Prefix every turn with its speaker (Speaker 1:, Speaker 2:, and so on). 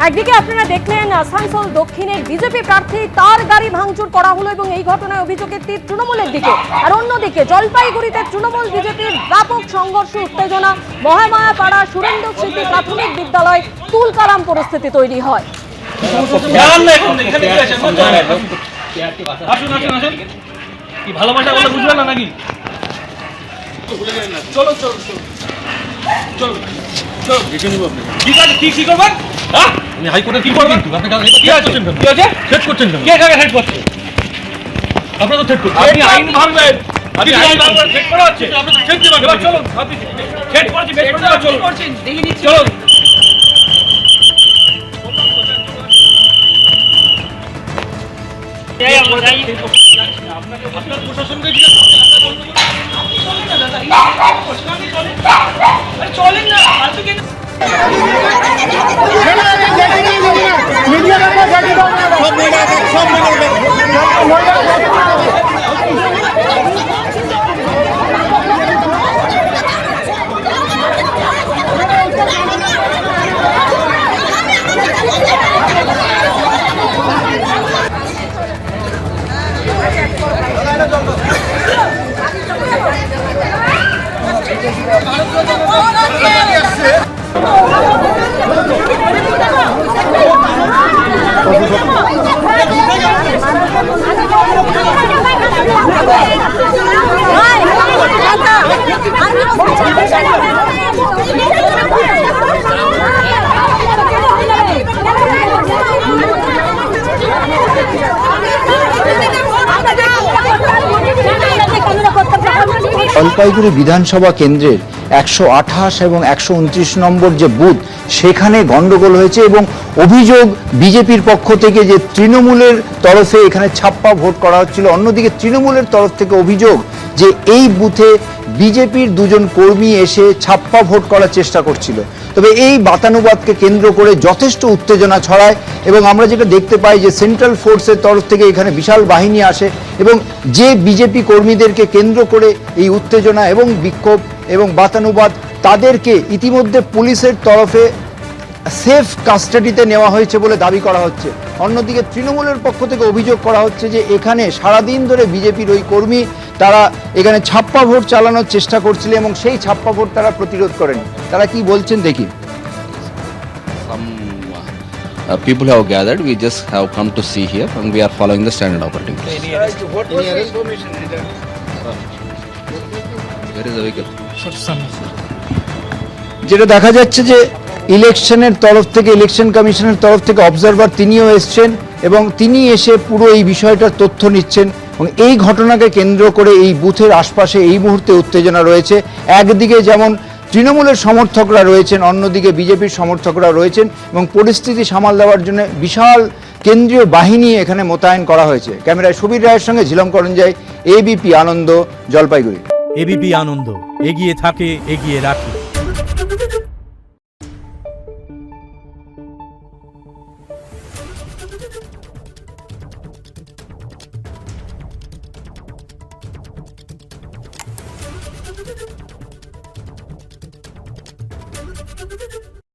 Speaker 1: একদিকে আপনারা দেখলেন আসানসোল দক্ষিণের বিজেপি প্রার্থী তার গাড়ি ভাঙচুর করা হলো এবং এই ঘটনায় অভিযোগের তীর তৃণমূলের দিকে। আর অন্যদিকে জলপাইগুড়িতে তৃণমূল বিজেপির ব্যাপক সংঘর্ষ উত্তেজনা, মহামায়াপাড়া সুরেন্দ্র স্মৃতি প্রাথমিক বিদ্যালয় তুলকালাম পরিস্থিতি তৈরি হয়।
Speaker 2: জলপাইগুড়ি বিধানসভা কেন্দ্রের 128 এবং 129 নম্বর যে বুথ, সেখানে গন্ডগোল হয়েছে এবং অভিযোগ বিজেপির পক্ষ থেকে যে তৃণমূলের তরফে এখানে ছাপ্পা ভোট করা হচ্ছিল। অন্যদিকে তৃণমূলের তরফ থেকে অভিযোগ যে এই বুথে বিজেপির দুজন কর্মী এসে ছাপ্পা ভোট করার চেষ্টা করছিল। তবে এই বাতানুবাদকে কেন্দ্র করে যথেষ্ট উত্তেজনা ছড়ায় এবং আমরা যেটা দেখতে পাই যে সেন্ট্রাল ফোর্সের তরফ থেকে এখানে বিশাল বাহিনী আসে এবং যে বিজেপি কর্মীদেরকে কেন্দ্র করে এই উত্তেজনা এবং বিক্ষোভ এবং বাতানুবাদ, তাদেরকে ইতিমধ্যে পুলিশের তরফে সেফ কাস্টাডিতে নেওয়া হয়েছে বলে দাবি করা হচ্ছে। অন্যদিকে তৃণমূলের পক্ষ থেকে অভিযোগ করা হচ্ছে যে এখানে সারাদিন ধরে বিজেপির ওই কর্মী তারা এখানে ছাপ্পা ভোট চালানোর চেষ্টা করছিল এবং সেই ছাপ্পা ভোট তারা প্রতিরোধ করেন। তারা কি বলছেন দেখি।
Speaker 3: People have gathered, we just have come to see here and we are following the standard operating procedure. Where is the vehicle?
Speaker 2: যেটা দেখা যাচ্ছে যে ইলেকশনের তরফ থেকে, ইলেকশন কমিশনের তরফ থেকে অবজারভার তিনিও এসছেন এবং তিনি এসে পুরো এই বিষয়টার তথ্য নিচ্ছেন এবং এই ঘটনাকে কেন্দ্র করে এই বুথের আশপাশে এই মুহূর্তে উত্তেজনা রয়েছে। একদিকে যেমন তৃণমূলের সমর্থকরা রয়েছেন, অন্যদিকে বিজেপির সমর্থকরা রয়েছেন এবং পরিস্থিতি সামাল দেওয়ার জন্য বিশাল কেন্দ্রীয় বাহিনী এখানে মোতায়েন করা হয়েছে। ক্যামেরায় সুবীর রায়ের সঙ্গে ঝিলম করঞ্জাই, এবিপি আনন্দ, জলপাইগুড়ি।
Speaker 4: এবিপি আনন্দ, এগিয়ে থাকে, এগিয়ে রাখে।